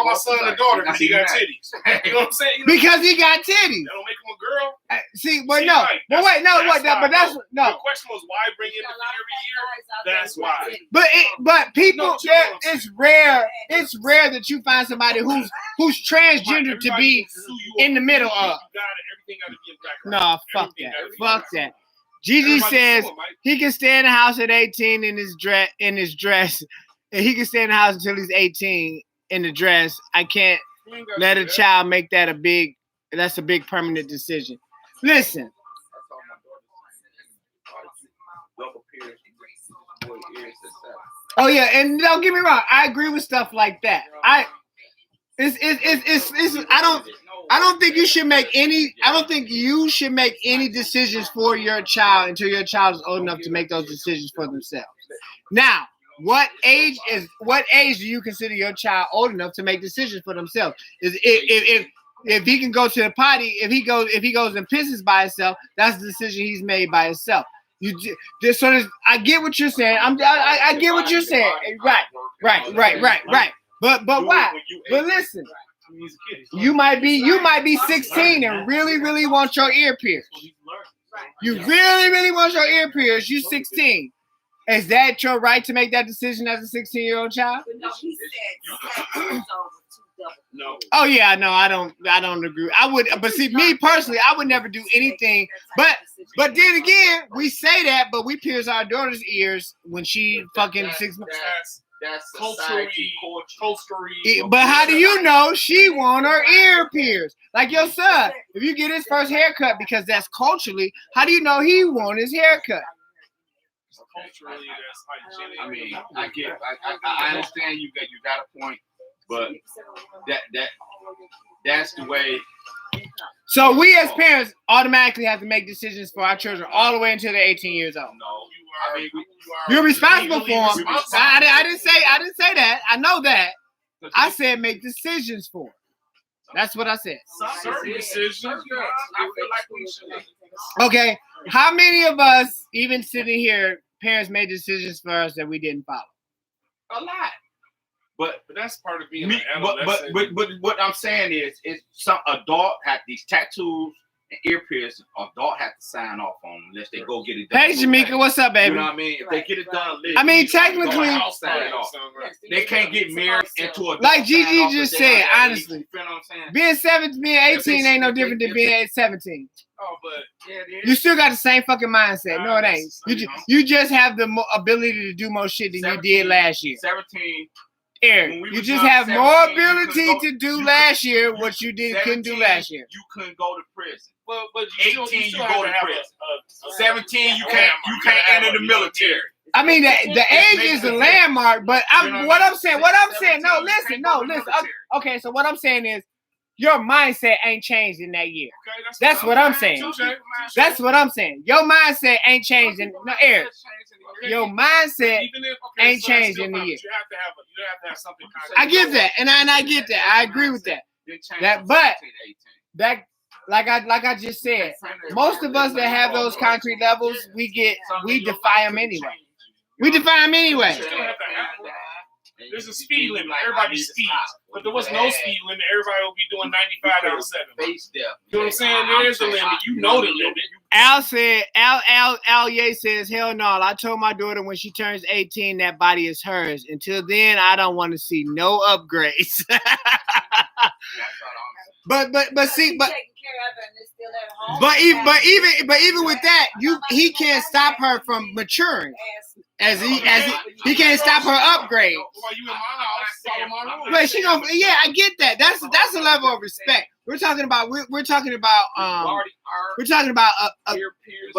my son a daughter because he got titties? You know what I'm saying? Because he got titties. That don't make him a girl. See, but no. But wait, no, what? But that's no. The question was why bring him every year? That's why. But people, it's rare. It's rare that you find somebody who's transgender to be in the middle of. Everything got to be in black. No, fuck that. Fuck that. Gigi says he can stay in the house at 18 in his dress, and he can stay in the house until he's 18 in the dress. I can't let a child make that that's a big permanent decision. Listen. Oh yeah, and don't get me wrong, I agree with stuff like that. I don't think you should make any decisions for your child until your child is old enough to make those decisions for themselves. Now, what age do you consider your child old enough to make decisions for themselves? If he can go to the potty, if he goes and pisses by himself, that's the decision he's made by himself. I get what you're saying. I get what you're saying. Right. But why? But listen, you might be 16 and really want your ear pierced. You really want your ear pierced. You're 16. Is that your right to make that decision as a 16-year-old child? No. Oh yeah, no, I don't agree. I would, but see, me personally, I would never do anything. But then again, we say that, but we pierce our daughter's ears when she fucking 6 months. that's culturally, But how do you know she want her ear pierced? Like your son, if you get his first haircut because that's culturally, how do you know he want his haircut? Culturally, that's hygienic. I mean, I understand you got a point, but that's the way. So we as parents automatically have to make decisions for our children all the way until they're 18 years old. No, I mean you're responsible for them. I didn't say that. I know that. I said make decisions for them. That's what I said. Certain decisions, I feel like we should. Okay, how many of us, even sitting here, parents made decisions for us that we didn't follow? A lot. But that's part of being an adolescent. But what I'm saying is some adult have these tattoos and ear piercings. Adult have to sign off on them unless they go get it done. Hey, Jamaica, what's up, baby? You know what I mean? If they get it done, I mean, technically, they can't get married into a like Gigi just said. Honestly, you know what I'm saying? being 18 ain't no different than being 17. Oh, but yeah, you still got the same fucking mindset. No, it ain't. You just have the ability to do more shit than you did last year. 17. Eric, you just have more ability to do last year what you couldn't do last year. You couldn't go to prison. Well, but 18, you go to prison. 17, you can't enter the military. I mean, the age is a landmark, but what I'm saying. No, listen. Okay, so what I'm saying is, your mindset ain't changed in that year. Okay, that's what I'm saying. That's what I'm saying. Your mindset ain't changed in Eric. Your mindset ain't changed in the year. You have to have something. I get that, and I get that. I agree with that. That like I just said, most of us that have those concrete levels, we defy them anyway. We defy them anyway. There's a speed limit. Everybody speeds. But there was no speed limit. Everybody will be doing 95 down 7. You know what I'm saying? There's a limit. You know the limit. Al Ye says, hell no. I told my daughter when she turns 18, that body is hers. Until then, I don't want to see no upgrades. But even with that, he can't stop her from maturing. As he can't stop her upgrade. But she gonna, I get that. That's a level of respect. We're talking about but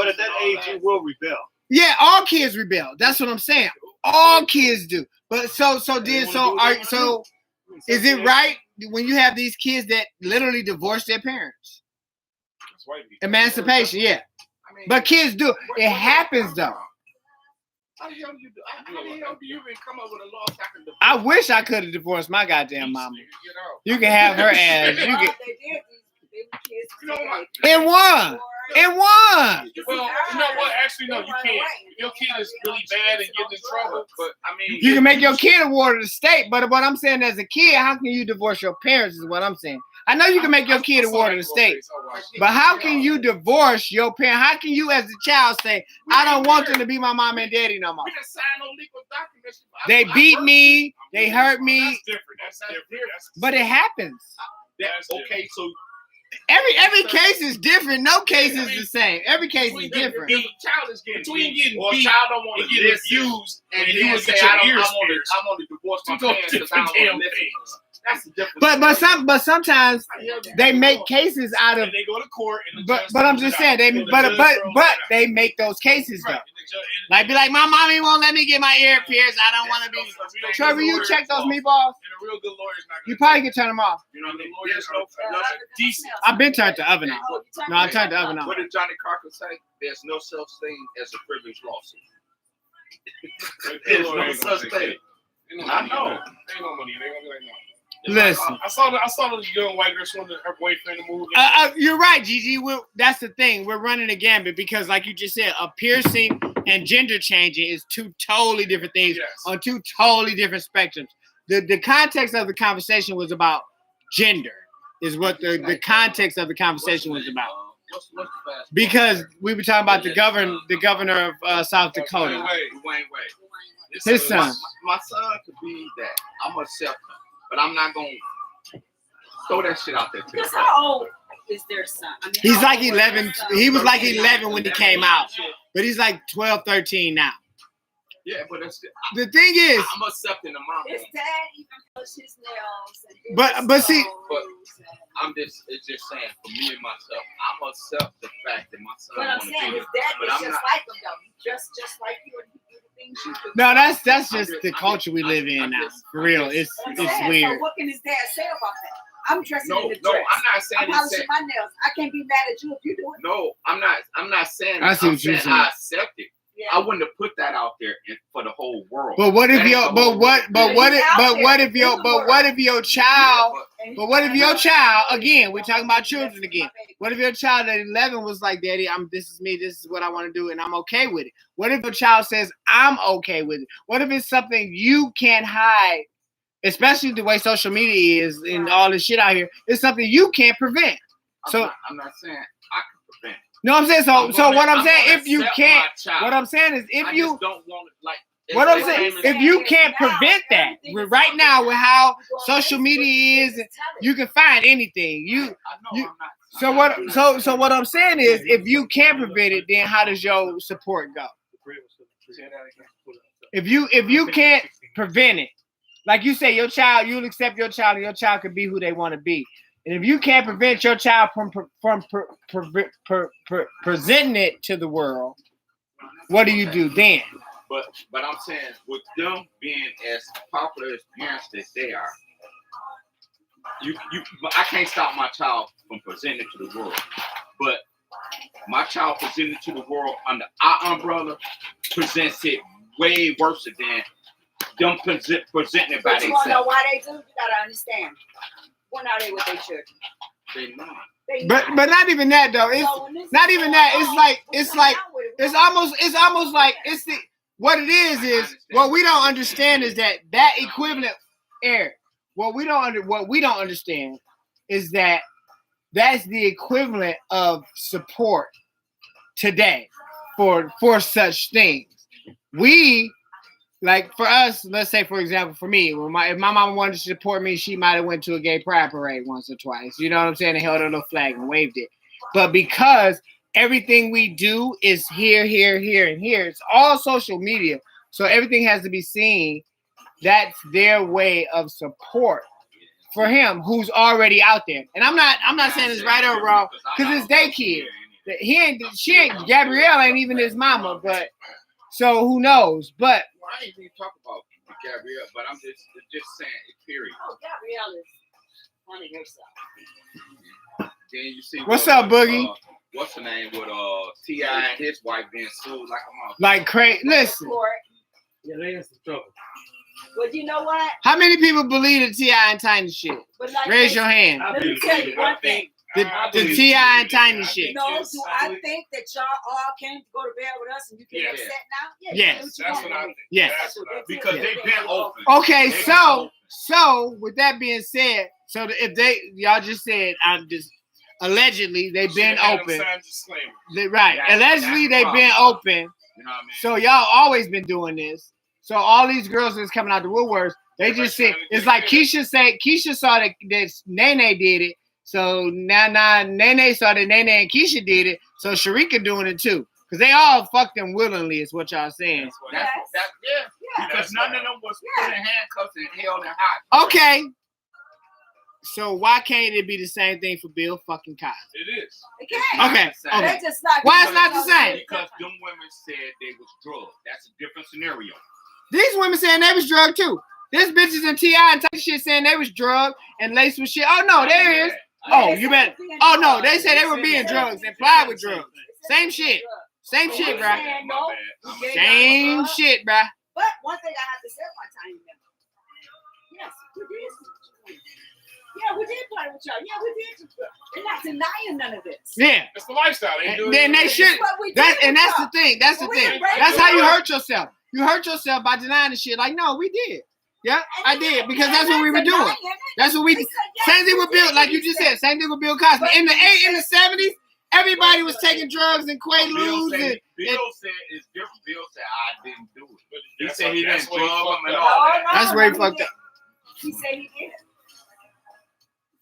at that age you will rebel. Yeah, all kids rebel. That's what I'm saying. All kids do. But so is it right when you have these kids that literally divorce their parents? Emancipation, yeah. But kids do. It happens though. How the hell do you even come up with a law I can divorce? I wish I could have divorced my goddamn mama. You can have her ass. You can. And one. Well, you know what? Actually, no, you can't. If your kid is really bad and getting in trouble, but I mean, you can make your kid a ward of the state. But what I'm saying, as a kid, how can you divorce your parents? Is what I'm saying. I know you can make your kid a ward of the state, but how can you divorce your parent? How can you, as a child, say, I don't want them to be my mom and daddy no more? They beat me. They hurt me. That's different. But it happens. Okay, so every case is different. No case is the same. Every case is different. If a child is getting beat, or a child don't want to get abused, and you would get your ears pierced. I want to divorce my parents because I don't want to listen. That's the difference. But sometimes they make cases out of. And they go to court. But I'm just saying they make those cases though. Like be like, my mommy won't let me get my ear pierced. I don't want to be. Trevor, you check those meatballs. And a real good lawyer's not gonna. You probably can turn them off. You know what I mean? Decent. I've been turned the oven off. No, I turned the oven off. What did Johnny Carter say? There's no such thing as a privilege lawsuit. There's no such thing. I know. Ain't no money. They gonna be like, no. Listen, I saw the young white girl showing her boyfriend to move. You're right, Gigi. That's the thing. We're running a gambit because, like you just said, a piercing and gender changing is two totally different things on two totally different spectrums. The context of the conversation was about gender, is what the context of the conversation was about. Because we were talking about the governor of South Dakota. Wait. His son. My son could be that. I'm gonna accept him. But I'm not going to throw that shit out there. Because how old is their son? I mean, he's like 11. He was like 11 when he came out. But he's like 12, 13 now. Yeah, but it's, The thing is, I'm accepting the mom. His dad even push his nails. And but see, it's just saying for me and myself, I'm accept the fact that my son. But I'm saying his dad is just like him though. Just like you and he do the things you do. no, that's just the culture we live in now. For real, it's weird. So what can his dad say about that? I'm dressing in the dress. No, I'm not saying I'm polishing my nails. I can't be mad at you if you do it. No, I'm not saying. I see what you're saying. I accept it. Yeah. I wouldn't have put that out there for the whole world. But what if your child again? We're talking about children again. What if your child at 11 was like, "Daddy, this is me. This is what I want to do, and I'm okay with it." What if your child says, "I'm okay with it"? What if it's something you can't hide, especially the way social media is and all this shit out here? It's something you can't prevent. I'm not saying I can prevent. No, I'm saying so. What I'm saying, if you can't, what I'm saying is, if you just don't want it like. What I'm saying, if you can't prevent that, right now with how social media is, you can find anything. So what I'm saying is, if you can't prevent it, then how does your support go? If you can't prevent it, like you say, your child, you'll accept your child, and your child can be who they want to be. And if you can't prevent your child from presenting it to the world, what do you do then? But I'm saying with them being as popular as parents that they are, I can't stop my child from presenting it to the world. But my child presenting it to the world under our umbrella presents it way worse than them presenting it by themselves. But you want to know why they do? You gotta understand. When are they with their children? They not. But not even that though. It's not even that. It's almost like what it is what we don't understand is that equivalent, Eric. What we don't understand is that that's the equivalent of support today for such things. We, like for us, let's say for example, for me, if my mama wanted to support me, she might have went to a gay pride parade once or twice. You know what I'm saying? And held a little flag and waved it. But because everything we do is here, and here, it's all social media. So everything has to be seen. That's their way of support for him, who's already out there. And I'm not saying it's right or wrong, because it's their kid. Gabrielle ain't even his mama, but so who knows? But I ain't even talk about Gabrielle, but I'm just saying it, period. Oh, Gabrielle is funny herself. Then you see what's up, Boogie? What's the name with T.I. and his wife being sued like a motherfucker. Like crazy. Listen. Yeah, they in some trouble. Well, you know what? How many people believe the T.I. and Tiny shit? Raise your hand. Let me tell you one thing. The T.I. and Tiny shit. No, do I think that y'all all came to go to bed with us and you get upset now? Yes. That's what I think. Yes. Because they've been open. Okay, so with that being said, so if y'all just said, I'm just allegedly they've been open. Right. Allegedly they've been open. You know what I mean? So y'all always been doing this. So all these girls that's coming out the woodworks, they just said it's like Keisha saw that Nene did it. So now Nene saw that Nene and Keisha did it. So Sharika doing it too. Because they all fucked them willingly is what y'all saying. Yeah. Because none of them was put in handcuffs and held in hot. Okay. So why can't it be the same thing for Bill fucking Cosby? It is. It can't. Okay. They just not Why it's not the same? Because them women said they was drugged. That's a different scenario. These women saying they was drugged too. This bitches and T.I. and type shit saying they was drugged and laced with shit. Oh no, there is. Oh, you bet. Oh no, they said they were being drugs, implied with drugs. Same shit. Same shit, bro. Same shit, bro. But one thing I have to say about Tiny Member. Yes, we did. Yeah, we did play with y'all. Yeah, we did. They're not denying none of this. Yeah. It's the lifestyle. Then they should. That's the thing. That's the thing. That's how you hurt yourself. You hurt yourself by denying the shit. Like, no, we did. Yeah, I did, because that's what we were doing. That's what we did. Same thing with Bill, like you just said. Same thing with Bill Cosby. In the 70s, everybody was taking drugs and Quaaludes. Bill said it's different. Bill said I didn't do it. He said he didn't drug them and all that. That's where he fucked up. He said he did.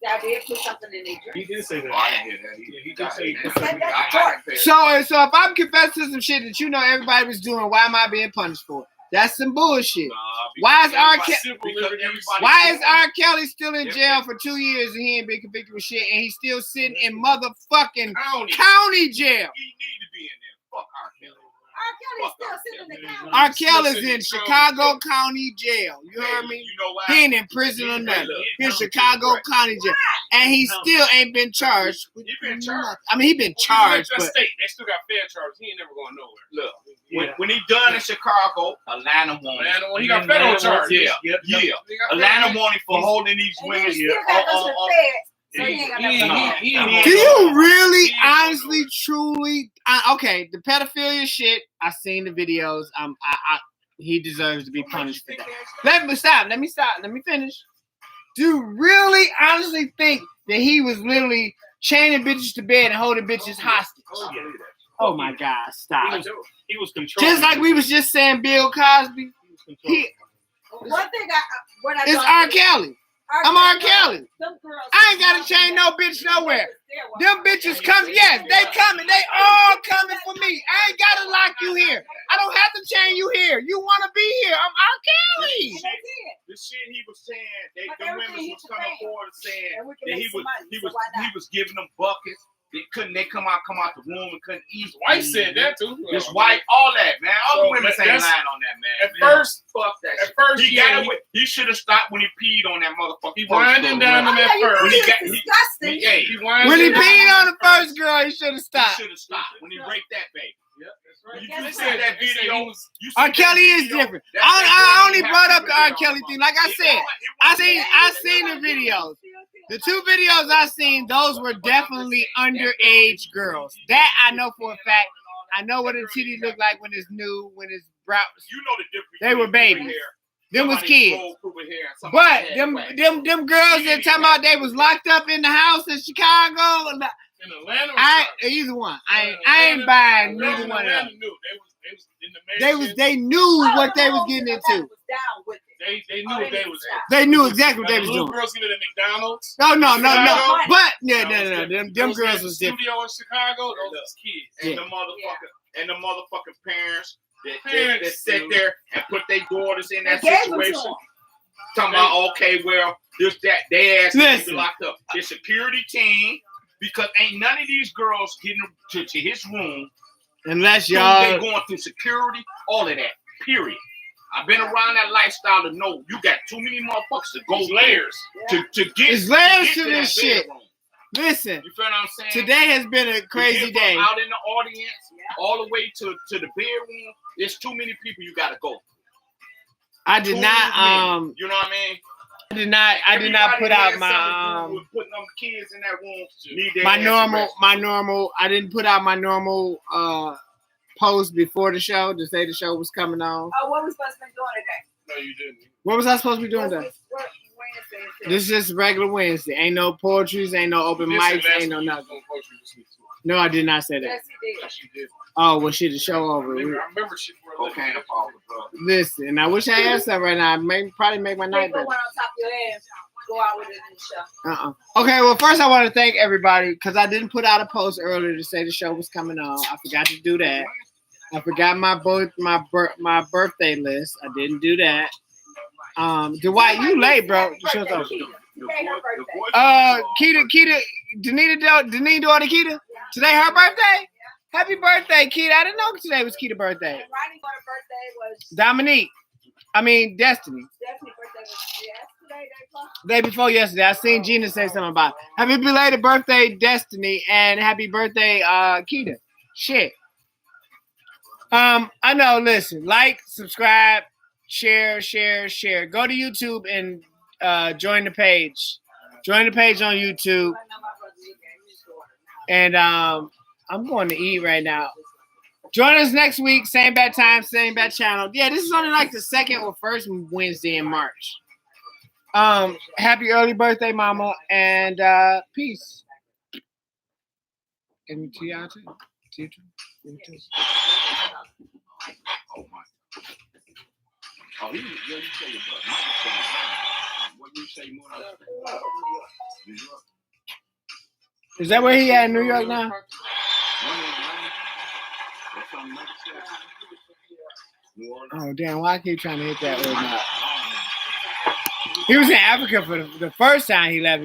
That did put something in their drink. He did say that. Oh, I didn't hear that. He did say he put something in So if I'm confessing to some shit that you know everybody was doing, why am I being punished for it? That's some bullshit. Nah, Why is R. because Kelly? everybody- Why is R. Kelly still in jail for 2 years and he ain't been convicted with shit and he's still sitting in motherfucking county jail? He need to be in there. Fuck R. Kelly. R. Kelly's still sitting in the county. R. Kelly's in Chicago County Jail. You heard me? You know why? He ain't in prison or nothing. He's in Chicago County Jail. And he still ain't been charged. He been charged. I mean, he been charged, Well, but state. They still got fair charges. He ain't never going nowhere. Look, when he done in Chicago, Atlanta won. He got federal charges. Yeah. Atlanta won him for holding these And women. he still got those feds. So he ain't got nothing. do you really, honestly, truly? Okay, the pedophilia shit. I seen the videos. He deserves to be punished for that. Let me stop. Let me finish. Do you really, honestly think that he was literally chaining bitches to bed and holding bitches hostage? Oh my God! Stop. He was controlling. Just like we was just saying, Bill Cosby. One thing what I It's R. Kelly. I'm R. Kelly. Them girls, I ain't gotta chain no bitch nowhere. Them bitches come, yes, they coming. They all coming for me. I ain't gotta lock you here. I don't have to chain you here. You wanna be here? I'm R. Kelly. The shit he was saying, the women was coming forward and saying that he was giving them buckets. They come out the room and couldn't eat. White said that too. This white, all that, man. All the women saying lying on that, man. At first, fuck that. At first, he should have stopped when he peed on that motherfucker. He winded him down on that first. When When he peed on the first girl, he should have stopped. He should have stopped when he raped that baby. Yep, that's right. You see that video? R. Kelly is different. I only brought up the R. Kelly thing. Like I said, I seen the videos. The 2 videos I seen, those were definitely underage girls. That I know for a fact. I know what a titty look like when it's new, when it's brown. You know the difference. They were babies. Them was kids. But them girls that talking about they was locked up in the house in Chicago. In Atlanta, either one. I ain't buying neither one of them. They knew what they was getting into. They knew what they was. They knew exactly what they was little doing. girls get at McDonald's. No. But No. them girls was different. Studio in Chicago, those was kids. And the motherfucking parents that sat there and put their daughters in that situation. Talking about, okay, well, this, that, they ass need to be locked up. The security team, because ain't none of these girls getting to his room unless y'all they going through security, all of that. Period. I've been around that lifestyle to know you got too many motherfuckers to go layers to get. It's layers to that this shit. bedroom. Listen, you feel what I'm saying? Today has been a crazy day. Out in the audience, all the way to the bedroom. There's too many people you got to go. I did not. You know what I mean? I did not put out my putting them kids in that room. My normal. I didn't put out my normal post before the show to say the show was coming on. Oh, what was supposed to be doing today? No, you didn't. What was I supposed to be doing today? This is just regular Wednesday. Ain't no poetries, ain't no open mics, ain't no nothing. No, I did not say that. Yes, he did. Yes, you did. Oh, well, shit, the show over. I remember shit for a living. Listen, I wish I had something right now. Probably make my night better. Put one on top of your head. Go out with it in the show. Okay, well, first I want to thank everybody because I didn't put out a post earlier to say the show was coming on. I forgot to do that. I forgot my birthday list. I didn't do that. Dwight, you late, bro. Shut up. Keita, Deneen daughter Keita. Today her birthday? Happy birthday, Keita. I didn't know today was Keita's birthday. Ronnie's birthday was Destiny. Destiny's birthday was yesterday, day before yesterday. I seen Gina say something about it. Happy belated birthday, Destiny, and happy birthday, Keita. Shit. I know, listen, like, subscribe, share. Go to YouTube and join the page. Join the page on YouTube. And I'm going to eat right now. Join us next week, same bad time, same bad channel. Yeah, this is only like the second or first Wednesday in March. Happy early birthday, Mama, and peace. And to y'all too. To you too. Oh, you say your brother. What you say more than New York? Is that where he at in New York now? New Orleans. Oh damn! Why I keep trying to hit that? He was in Africa for the first time he left.